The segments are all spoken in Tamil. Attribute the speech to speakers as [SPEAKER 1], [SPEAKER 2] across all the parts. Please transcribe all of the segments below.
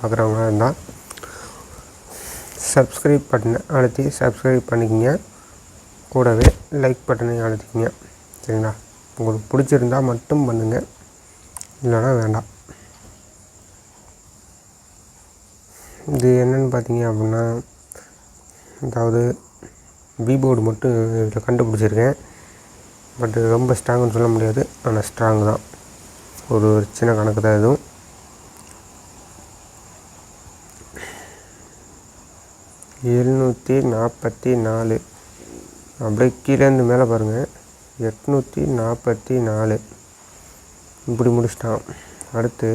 [SPEAKER 1] பார்க்குறவங்க இருந்தால் சப்ஸ்கிரைப் பட்டனை அழுத்தி சப்ஸ்கிரைப் பண்ணிக்கிங்க. கூடவே லைக் பட்டனை அழுத்திக்கிங்க. சரிங்களா? உங்களுக்கு பிடிச்சிருந்தால் மட்டும் பண்ணுங்கள், இல்லைனா வேண்டாம். இது என்னென்னு பார்த்தீங்க அப்படின்னா, அதாவது கீபோர்டு மட்டும் இதில் கண்டுபிடிச்சிருக்கேன். பட் ரொம்ப ஸ்ட்ராங்குன்னு சொல்ல முடியாது, ஆனால் ஸ்ட்ராங்கு தான். ஒரு சின்ன கணக்கு தான் எதுவும். $744 அப்படியே கீழேருந்து மேலே பாருங்கள், 844 இப்படி முடிச்சிட்டான். அடுத்து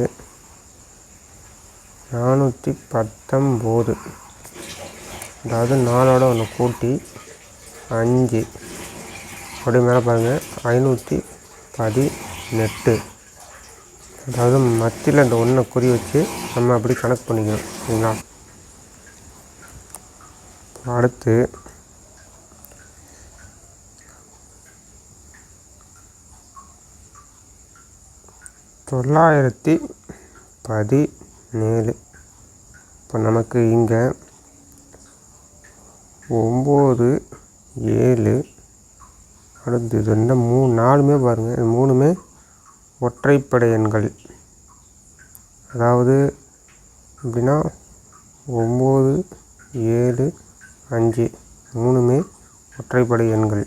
[SPEAKER 1] 419, அதாவது 4ஓட ஒன்று கூட்டி 5 அப்படியே மேலே பாருங்கள், 518. அதாவது மத்தியில் இந்த ஒன்றை குறி வச்சு நம்ம அப்படி கணக்கு பண்ணிக்கணும். சரிங்களா? அடுத்து 917. இப்போ நமக்கு இங்கே 9 7 அடுத்து இது இந்த 4மே பாருங்கள், இது 3மே ஒற்றைப்படை எண்கள். அதாவது எப்படின்னா 9 7 5 3மே ஒற்றைப்படை எண்கள்.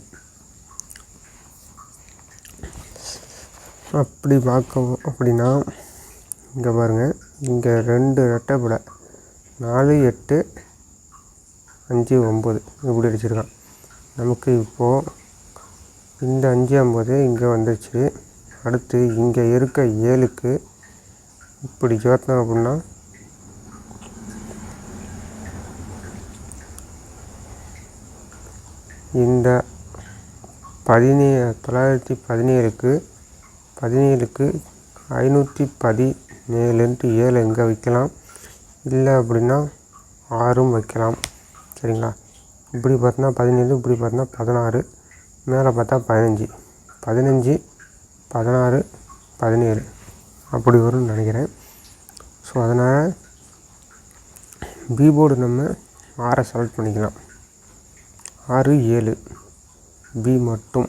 [SPEAKER 1] அப்படி பார்க்க அப்படின்னா இங்கே பாருங்கள், இங்கே 2 ரெட்டைப்படை 4 8 5 9 இப்படி அடிச்சிருக்கான். நமக்கு இப்போது இந்த 5 இங்கே வந்துடுச்சு. அடுத்து இங்கே இருக்க 7க்கு இப்படி சேர்த்தோம் அப்படின்னா இந்த 917க்கு 517 7 இங்கே வைக்கலாம், இல்லை அப்படின்னா 6 வைக்கலாம். சரிங்களா? இப்படி பார்த்தோன்னா 17, இப்படி பார்த்தோன்னா 16, மேலே பார்த்தா 15 16 17 அப்படி வரும்னு நினைக்கிறேன். ஸோ அதனால் கீபோர்டு நம்ம 6 செலக்ட் பண்ணிக்கலாம். 6 7 பி மட்டும்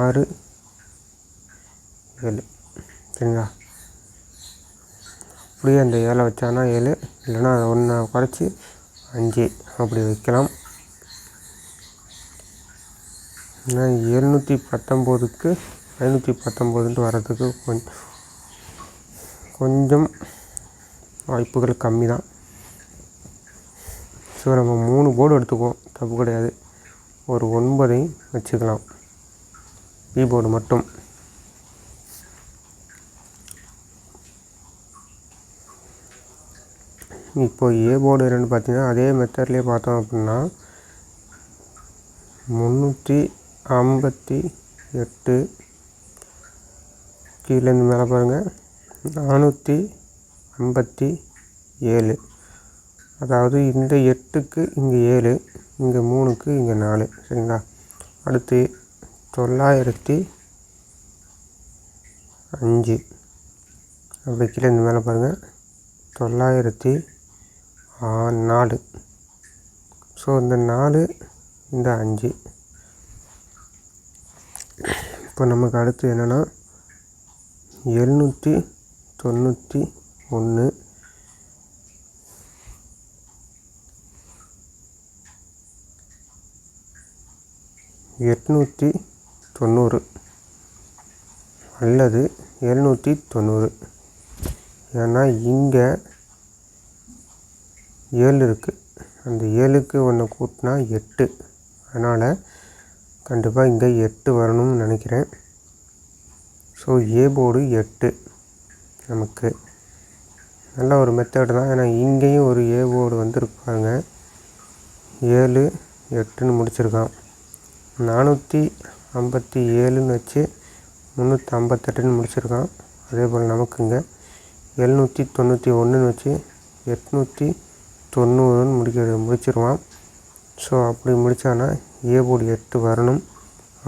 [SPEAKER 1] 6 7. சரிங்களா? அப்படியே அந்த 7 வச்சானா 7, இல்லைன்னா அதை ஒன்றை குறைச்சி 5 அப்படி வைக்கலாம். ஏன்னா 719க்கு 519 வர்றதுக்கு கொஞ்சம் வாய்ப்புகள் கம்மி தான். ஸோ நம்ம 3 போர்டு எடுத்துக்குவோம், தப்பு கிடையாது. ஒரு 9 வச்சுக்கலாம் கீபோர்டு மட்டும். இப்போ ஏ போர்டு என்னென்னு பார்த்தீங்கன்னா, அதே மெத்தட்லேயே பார்த்தோம் அப்படின்னா 358 கீழேருந்து மேலே பாருங்கள் 457. அதாவது இந்த 8க்கு இங்கே 7, இங்கே 3க்கு இங்கே 4. சரிங்களா? அடுத்து 905 அப்படி கீழேருந்து மேலே பாருங்கள் 904. ஸோ இந்த 4 இந்த 5. இப்போ நமக்கு அடுத்து என்னென்னா 791 890 அல்லது 790. ஏன்னா இங்கே 7 இருக்குது, அந்த 7க்கு ஒன்று கூட்டினா 8. அதனால் கண்டிப்பாக இங்கே 8 வரணும்னு நினைக்கிறேன். ஸோ ஏ போர்டு 8 நமக்கு நல்ல ஒரு மெத்தடு தான். ஏன்னா இங்கேயும் ஒரு ஏ போர்டு வந்துருப்பாங்க, 7 8ன்னு முடிச்சிருக்கான். 457ன்னு வச்சு 358ன்னு முடிச்சிருக்கான். அதே போல் நமக்கு இங்கே 791ன்னு வச்சு 890ன்னு முடிச்சிருவான். ஸோ அப்படி முடித்தானா ஏ போர்டு 8 வரணும்.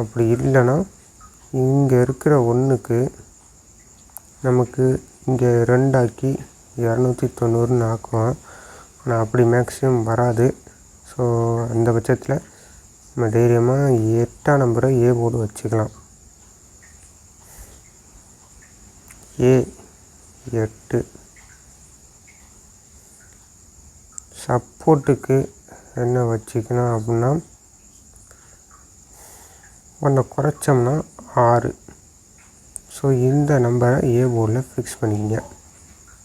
[SPEAKER 1] அப்படி இல்லைன்னா இங்கே இருக்கிற 1க்கு நமக்கு இங்கே 2 ஆக்கி 290ன்னு ஆக்குவான். ஆனால் அப்படி மேக்ஸிமம் வராது. ஸோ அந்த பட்சத்தில் நம்ம தைரியமாக 8ஆம் நம்பரை ஏ போர்டு வச்சுக்கலாம். A8. சப்போர்ட்டுக்கு என்ன வச்சுக்கலாம் அப்படின்னா, ஒன்றை குறைச்சோம்னா 6. ஸோ இந்த நம்பரை ஏ போர்டில் ஃபிக்ஸ் பண்ணிக்கங்க.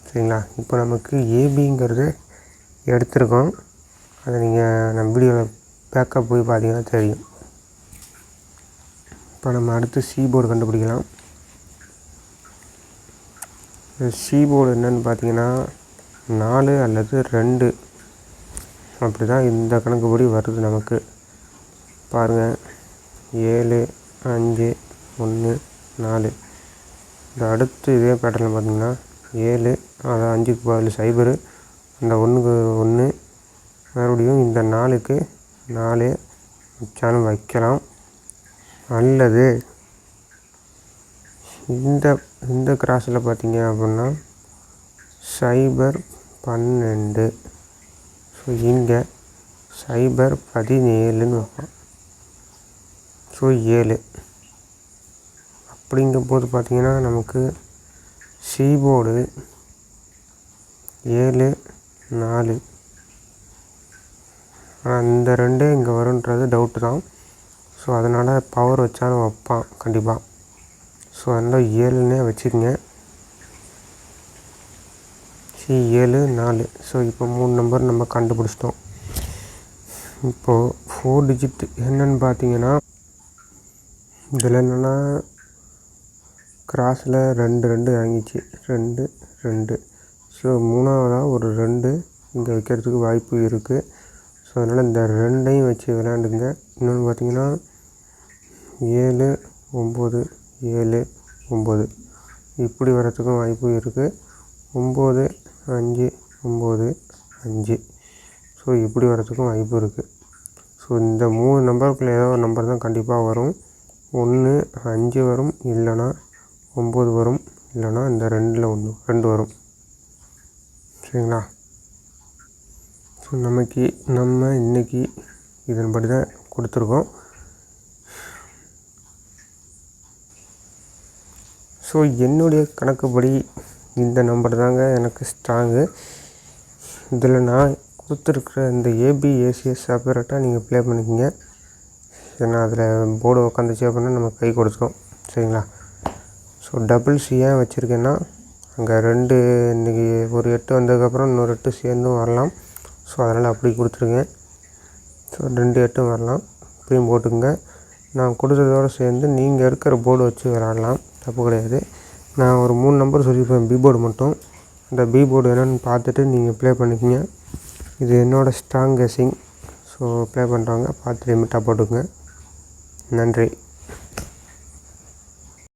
[SPEAKER 1] சரிங்களா? இப்போ நமக்கு ஏபிங்கிறது எடுத்திருக்கோம். அதை நீங்கள் நம்ம வீடியோவில் பேக்கப் போய் பார்த்தீங்கன்னா தெரியும். இப்போ நம்ம அடுத்து சி போர்டு கண்டுபிடிக்கலாம். சி போர்டு என்னென்னு பார்த்தீங்கன்னா 4 அல்லது 2 அப்படி தான் இந்த கணக்குப்படி வருது நமக்கு. பாருங்கள், 7, 5, 1, 4. இந்த அடுத்து இதே பேட்டர்னில் பார்த்திங்கன்னா 7, அது 5க்கு பதில் 0, அந்த 1க்கு 1, மறுபடியும் இந்த 4க்கு 4 வச்சாலும் வைக்கலாம். அல்லது இந்த கிராஸில் பார்த்தீங்க அப்படின்னா 012. ஸோ இங்கே 017ன்னு வைப்போம். ஸோ 7 அப்படிங்கும்போது பார்த்திங்கன்னா நமக்கு சி போர்டு 7, 4. ஆனால் இந்த 2 இங்கே வருன்றது டவுட்டு தான். ஸோ அதனால் பவர் வச்சாலும் வைப்பான் கண்டிப்பாக. ஸோ அதனால் 7ன்னே வச்சுக்கோங்க. சி 7, 4. ஸோ இப்போ 3 நம்பர் நம்ம கண்டுபிடிச்சிட்டோம். இப்போது 4 டிஜிட் என்னென்னு பார்த்தீங்கன்னா, இதில் என்னென்னா கிராஸில் 2 இறங்கிச்சு. 2, 2. ஸோ 3ஆவதாக ஒரு 2 இங்கே வைக்கிறதுக்கு வாய்ப்பு இருக்குது. ஸோ அதனால் இந்த 2ஐயும் வச்சு விளையாண்டுங்க. இன்னொன்று பார்த்தீங்கன்னா 7, 9, 7, 9 இப்படி வரத்துக்கும் வாய்ப்பு இருக்குது. 9, 5, 9, 5. ஸோ இப்படி வரத்துக்கும் வாய்ப்பு இருக்குது. ஸோ இந்த 3 நம்பருக்குள்ளே ஏதோ ஒரு நம்பர் தான் கண்டிப்பாக வரும். 1 5 வரும், இல்லைனா 9 வரும், இல்லைனா இந்த 2ல் 2 வரும். சரிங்களா? ஸோ நம்ம இன்றைக்கி இதன்படி தான் கொடுத்துருக்கோம். ஸோ என்னுடைய கணக்குப்படி இந்த நம்பர் தாங்க எனக்கு ஸ்ட்ராங்கு. இதில் நான் கொடுத்துருக்குற இந்த ஏபிஏசிஎஸ் செப்பரேட்டாக நீங்கள் ப்ளே பண்ணிக்கோங்க. ஏன்னா அதில் போர்டு உட்காந்துச்சு அப்படின்னா நம்ம கை கொடுத்துரும். சரிங்களா? ஸோ டபுள் சி ஏன் வச்சுருக்கேன்னா, அங்கே 2 இன்றைக்கி ஒரு 8 வந்ததுக்கப்புறம் இன்னொரு 8 சேர்ந்தும் வரலாம். ஸோ அதனால் அப்படி கொடுத்துருங்க. ஸோ 2 8 வரலாம், இப்படியும் போட்டுங்க. நான் கொடுத்ததோடு சேர்ந்து நீங்கள் இருக்கிற போர்டு வச்சு விளாடலாம், தப்பு கிடையாது. நான் ஒரு 3 நம்பர் சொல்லியிருப்பேன் பி போர்டு மட்டும். அந்த பி போர்டு என்னென்னு பார்த்துட்டு நீங்கள் ப்ளே பண்ணிக்கோங்க. இது என்னோடய ஸ்ட்ராங் கெஸ்ஸிங். ஸோ ப்ளே பண்ணுறவங்க பார்த்து லிமிட்டாக போட்டுக்கோங்க. நன்றி.